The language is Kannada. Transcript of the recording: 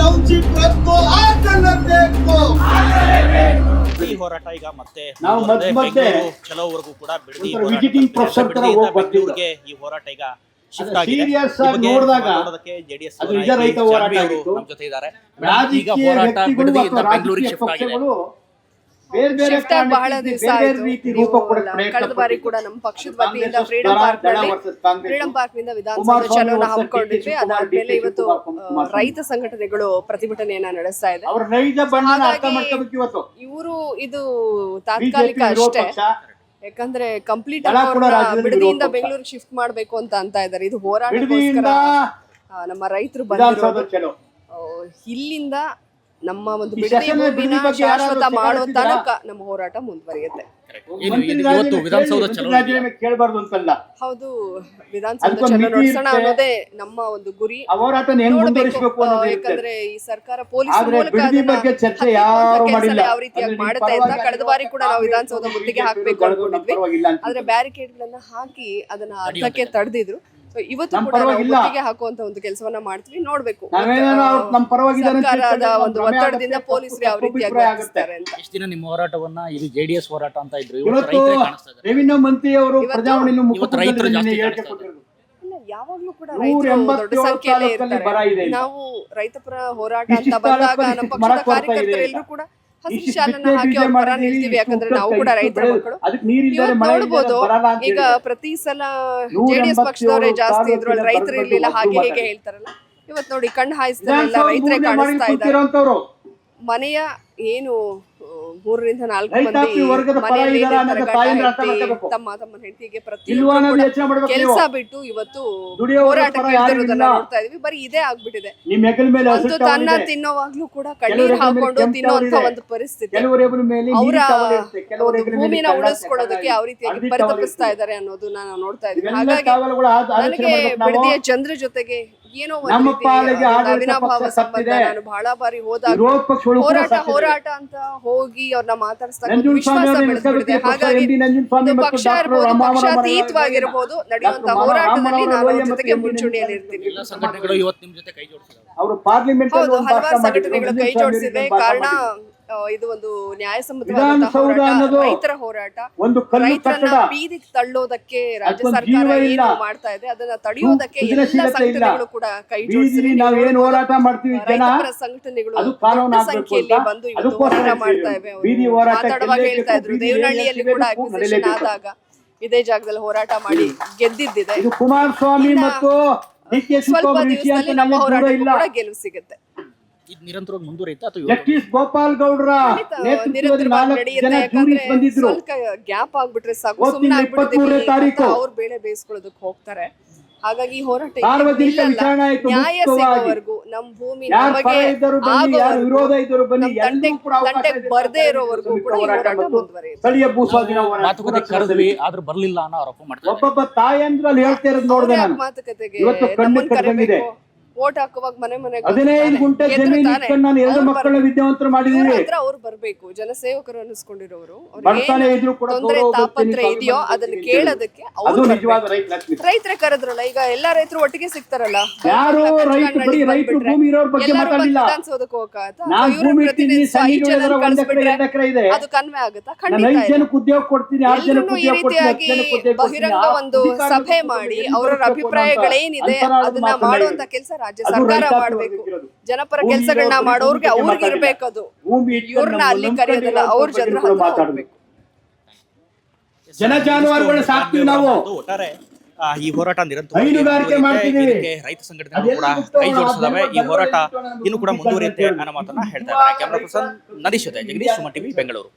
ಟೌನ್ಶಿಪ್ ರದ್ದು ಆಗಲೇಬೇಕು. ಈ ಹೋರಾಟ ಈಗ ಮತ್ತೆ ನಾವು ಮಧ್ಯೆ ಕೆಲವರೆಗೂ ಕೂಡ ಬಿಡದಿ ವಿಸಿಟಿಂಗ್ ಪ್ರೊಫೆಸರ್ ತರ ಬೆಂಗಳೂರಿಗೆ ಈ ಹೋರಾಟ ಈಗ ಶಿಫ್ಟ್ ಆಗಿದೆ. ಸೀರಿಯಸ್ ಆಗಿ ನೋಡಿದಾಗ ಜೆಡಿಎಸ್ ಅದು ನಿಜ ರೈತ ಹೋರಾಟ ಆಗಿತ್ತು. ನಮ್ಮ ಜೊತೆ ಇದ್ದಾರೆ. ರಾಜಕೀಯ ವ್ಯಕ್ತಿಗಳು ಅಥವಾ ರಾಜಕೀಯ ಪಕ್ಷಗಳು ಬೇರೆ ಬೇರೆ ಶಿಫ್ಟ್ ಆಗಿ ಬಹಳ ದಿವಸ ಆಯ್ತು. ಕಳೆದ ಬಾರಿ ಕೂಡ ನಮ್ಮ ಪಕ್ಷದ ವತಿಯಿಂದ ಫ್ರೀಡಂ ಪಾರ್ಕ್ ನಿಂದ ವಿಧಾನಸೌಧ ಚಲೋನ ಹಮ್ಮಿಕೊಂಡಿದ್ವಿ. ಅದಾದ್ಮೇಲೆ ಇವತ್ತು ರೈತ ಸಂಘಟನೆಗಳು ಪ್ರತಿಭಟನೆಯನ್ನ ನಡೆಸ್ತಾ ಇದೆ. ಇವರು ಇದು ತಾತ್ಕಾಲಿಕ ಅಷ್ಟೇ, ಯಾಕಂದ್ರೆ ಕಂಪ್ಲೀಟ್ ಬಿಡದಿಯಿಂದ ಬೆಂಗಳೂರಿಗೆ ಶಿಫ್ಟ್ ಮಾಡ್ಬೇಕು ಅಂತ ಇದ್ದಾರೆ. ಇದು ಹೋರಾಟಕ್ಕೋಸ್ಕರ ನಮ್ಮ ರೈತರು ಬಂದಿರೋದು. ಇಲ್ಲಿಂದ ನಮ್ಮ ಒಂದು ಬಿಡದಿ ಭೂಮಿನ ಶಾಶ್ವತ ಮಾಡೋ ತನಕ ನಮ್ಮ ಹೋರಾಟ ಮುಂದುವರಿಯುತ್ತೆ. ಹೌದು, ವಿಧಾನಸೌಧ ಚಲೋ ನಡೆಸೋಣ ಅನ್ನೋದೇ ನಮ್ಮ ಒಂದು ಗುರಿ. ಯಾಕಂದ್ರೆ ಈ ಸರ್ಕಾರ ಪೊಲೀಸ್ ಮೂಲಕ ಯಾವ ರೀತಿಯಾಗಿ ಮಾಡುತ್ತೆ ಅಂತ ಕಳೆದ ಬಾರಿ ಕೂಡ ನಾವು ವಿಧಾನಸೌಧ ಮುತ್ತಿಗೆ ಹಾಕ್ಬೇಕು ಅನ್ಕೊಂಡಿದ್ವಿ. ಆದ್ರೆ ಬ್ಯಾರಿಕೇಡ್ ಗಳನ್ನ ಹಾಕಿ ಅದನ್ನ ಅರ್ಧಕ್ಕೆ ತಡೆದಿದ್ರು. ಇವತ್ತು ಕೂಡ ಮುತ್ತಿಗೆ ಹಾಕುವಂತ ಒಂದು ಕೆಲಸವನ್ನ ಮಾಡ್ತೀವಿ. ನೋಡ್ಬೇಕು ಸರ್ಕಾರದ ಒಂದು ಒತ್ತಡದಿಂದ ಪೊಲೀಸರು ಯಾವ ರೀತಿಯಾಗಿ ವರ್ತಿಸ್ತಾರೆ ಅಂತ. ಇಷ್ಟು ದಿನ ನಿಮ್ಮ ಹೋರಾಟವನ್ನ ಇದು ಜೆಡಿಎಸ್ ಹೋರಾಟ ಅಂತ ಇದ್ರು, ರೆವಿನ್ಯೂ ಮಂತ್ರಿ ಅವರು ಪ್ರಜಾವಾಣಿಯಲ್ಲಿ ಯಾವಾಗ್ಲೂ ಕೂಡ ರೈತರು ದೊಡ್ಡ ಸಂಖ್ಯೆಯಲ್ಲೇ ಇರ್ತಾರೆ. ನಾವು ರೈತ ಪರ ಹೋರಾಟ ಅಂತ ಬಂದಾಗ ನಮ್ಮ ಪಕ್ಷದ ಕಾರ್ಯಕರ್ತರೆಲ್ಲರೂ ಕೂಡ ಹಸಿರು ಶಾಲನ್ನ ಹಾಕಿ ಅವ್ರ ಪರ ನಿಲ್ತೀವಿ. ಯಾಕಂದ್ರೆ ನಾವು ಕೂಡ ರೈತರ ಮಕ್ಕಳು. ಇವತ್ತು ನೋಡ್ಬೋದು, ಈಗ ಪ್ರತಿ ಸಲ ಜೆಡಿಎಸ್ ಪಕ್ಷದವರೇ ಜಾಸ್ತಿ ಇದ್ರು, ಅಲ್ಲಿ ರೈತರು ಇರ್ಲಿಲ್ಲ ಹಾಗೆ ಹೀಗೆ ಹೇಳ್ತಾರಲ್ಲ. ಇವತ್ತು ನೋಡಿ ಕಣ್ಣು ಹಾಯಿಸ್ತಾರಲ್ಲ, ರೈತರೇ ಕಾಣಿಸ್ತಾ ಇದ್ದಾರೆ. ಮನೆಯ ಏನು 3 ರಿಂದ 4 ಮಂದಿ ಮನೆಯಲ್ಲಿ ತಮ್ಮ ತಮ್ಮನ ಹೆಂಡತಿಗೆ ಪ್ರತಿಯೊಬ್ಬರು ಕೆಲಸ ಬಿಟ್ಟು ಇವತ್ತು ಹೋರಾಟಕ್ಕೆ ಇಳಿದಿರೋದನ್ನ ನೋಡ್ತಾ ಇದೀವಿ. ಬರೀ ಇದೇ ಆಗ್ಬಿಟ್ಟಿದೆ. ಒಂದು ತನ್ನ ತಿನ್ನೋವಾಗ್ಲೂ ಕೂಡ ಕಣ್ಣೀರ್ ಹಾಕೊಂಡು ತಿನ್ನೋಂತ ಒಂದು ಪರಿಸ್ಥಿತಿ. ಅವರ ಭೂಮಿನ ಉಳಿಸ್ಕೊಳ್ಳೋದಕ್ಕೆ ಯಾವ ರೀತಿಯಾಗಿ ಪರಿತಪಿಸ್ತಾ ಇದ್ದಾರೆ ಅನ್ನೋದನ್ನ ನಾವು ನೋಡ್ತಾ ಇದೀವಿ. ಹಾಗಾಗಿ ನನಗೆ ಬಿಡದಿಯ ಜನರ ಜೊತೆಗೆ ಏನೋ ಒಂದು ಅವಿನಾಭಾವ ಸಂಬಂಧ. ನಾನು ಬಹಳ ಬಾರಿ ಹೋದಾಗ ಹೋರಾಟ ಅಂತ ಹೋಗಿ ಅವ್ರನ್ನ ಮಾತಾಡಿಸ್ದಾಗ ವಿಶ್ವಾಸ ಬೆಳೆಸ್ಬಿಟ್ಟಿದೆ. ಹಾಗಾಗಿ ಒಂದು ಪಕ್ಷ ಇರ್ಬೋದು, ಪಕ್ಷಾತೀತವಾಗಿರ್ಬೋದು, ನಡೆಯುವಂತ ಹೋರಾಟದಲ್ಲಿ ನಾನು ಅವ್ರ ಜೊತೆಗೆ ಮುಂಚೂಣಿಯಲ್ಲಿ ಇರ್ತೀನಿ. ಹೌದು, ಹಲವಾರು ಸಂಘಟನೆಗಳು ಕೈ ಜೋಡಿಸಿವೆ. ಕಾರಣ ಇದು ಒಂದು ನ್ಯಾಯಸಮ್ಮತವಾದಂತಹ ಹೋರಾಟ, ರೈತರ ಹೋರಾಟ. ರೈತರನ್ನ ಬೀದಿಗೆ ತಳ್ಳೋದಕ್ಕೆ ರಾಜ್ಯ ಸರ್ಕಾರ ಏನು ಮಾಡ್ತಾ ಇದೆ ಅದನ್ನ ತಡೆಯೋದಕ್ಕೆ ಎಲ್ಲ ಸಂಘಟನೆಗಳು ಕೂಡ ಕೈ ಜೋಡಿಸಿವೆ. ರೈತರ ಸಂಘಟನೆಗಳು ದೊಡ್ಡ ಸಂಖ್ಯೆಯಲ್ಲಿ ಬಂದು ಇವತ್ತು ಹೋರಾಟ ಮಾಡ್ತಾ ಇವೆ. ಮಾತಾಡುವಾಗ ಹೇಳ್ತಾ ಇದ್ರು, ದೇವನಹಳ್ಳಿಯಲ್ಲಿ ಕೂಡ ಅಕ್ವಿಸಿಷನ್ ಆದಾಗ ಇದೇ ಜಾಗದಲ್ಲಿ ಹೋರಾಟ ಮಾಡಿ ಗೆದ್ದಿದ್ದಿದೆ. ಸ್ವಲ್ಪ ದಿವಸದಲ್ಲಿ ನಮ್ಮ ಹೋರಾಟ ಕೂಡ ಗೆಲುವು ಸಿಗುತ್ತೆ. ನಿರಂತರವಾಗಿ ಮುಂದುವರಿಯುತ್ತಾ ಜಸ್ಟಿಸ್ ಗೋಪಾಲ್ ಗೌಡ್ರ ಗ್ಯಾಪ್ ಆಗ್ಬಿಟ್ರೆ ಸಾಕು, ಸುಮ್ಮನೆ ಆಗ್ಬಿಡುತ್ತೆ. ಅವ್ರು ಬೇಳೆ ಬೇಯಿಸ್ಕೊಳ್ಳೋದಕ್ಕೆ ಹೋಗ್ತಾರೆ. ಹಾಗಾಗಿ ಹೋರಾಟ ನ್ಯಾಯ ಸಿಗೋವರೆಗೂ, ನಮ್ ಭೂಮಿ ನಮಗೆ ತಂಟೆಗೆ ಬರ್ದೇ ಇರೋವರೆಗೂ ಕೂಡ ಹೋರಾಟ ಮುಂದುವರಿಯುತ್ತೆ. ಮಾತುಕತೆ ಕರೆದ್ವಿ ಆದ್ರೂ ಬರ್ಲಿಲ್ಲ ಅನ್ನೋ ಆರೋಪ ಮಾಡ್ತಾರೆ. ಒಬ್ಬೊಬ್ಬ ತಾಯಂದ್ರು ಅಲ್ಲಿ ಹೇಳ್ತಾ ಇರೋದು ನೋಡಿದೆ ನಾನು. ಮಾತುಕತೆಗೆ ನಮ್ಮನ್ನ ಕರೆಬೇಕು. ವೋಟ್ ಹಾಕುವಾಗ ಮನೆ ಮನೆಗೆ 15 ಗುಂಟೆ ಜಮೀನು ಇಟ್ಕೊಂಡು ನಾನು 2 ಮಕ್ಕಳನ್ನ ವಿದ್ಯಾವಂತರು ಮಾಡಿದೀನಿ. ಅವ್ರು ಬರ್ಬೇಕು, ಜನಸೇವಕರು ಅನ್ನಿಸ್ಕೊಂಡಿರೋರು. ತೊಂದರೆ ತಾಪತ್ರ ಇದೆಯೋ ಅದನ್ನ ಕೇಳೋದಕ್ಕೆ ರೈತರೇ ಕರೆದ್ರಲ್ಲ. ಈಗ ಎಲ್ಲಾ ರೈತರು ಒಟ್ಟಿಗೆ ಸಿಗ್ತಾರಲ್ಲ, ವಿಧಾನಸೌಧಕ್ಕೆ ಹೋಗಕ್ಕೆ ಅದು ಕನ್ವೆ ಆಗುತ್ತಾ? ಈ ರೀತಿಯಾಗಿ ಬಹಿರಂಗ ಒಂದು ಸಭೆ ಮಾಡಿ ಅವರ ಅಭಿಪ್ರಾಯಗಳೇನಿದೆ ಅದನ್ನ ಮಾಡುವಂತ ಕೆಲಸ ರಾಜ್ಯ ಸರ್ಕಾರ ಮಾಡಬೇಕು. ಜನಪರ ಕೆಲಸಗಳನ್ನ ಮಾಡೋರ್ಗೆ ಅವ್ರಿಗೆ ಇರ್ಬೇಕದು. ಇವ್ರನ್ನ ಅಲ್ಲಿ ಕರೆಯೋದಿಲ್ಲ, ಅವ್ರ ಜನರ ಹತ್ರ ಹೋಗ್ಬೇಕು. ಜನ ಜಾನುವಾರುಗಳನ್ನ ಸಾಕ್ತೀವಿ ನಾವು. ಒಟ್ಟಾರೆ ಈ ಹೋರಾಟ ನಿರಂತರವಾಗಿ ರೈತ ಸಂಘಟನೆಗಳು ಕೂಡ ಕೈ ಜೋಡಿಸಿದಾವೆ. ಈ ಹೋರಾಟ ಇನ್ನು ಕೂಡ ಮುಂದುವರಿಯುತ್ತೆ ಅನ್ನೋ ಮಾತನ್ನ ಹೇಳ್ತಾ ಇದ್ದಾರೆ. ಕ್ಯಾಮರಾ ಪರ್ಸನ್ ನದೀಶ್ ಜೊತೆ ಜಗದೀಶ್ ಸುಮನ್ ಟಿವಿ, ಬೆಂಗಳೂರು.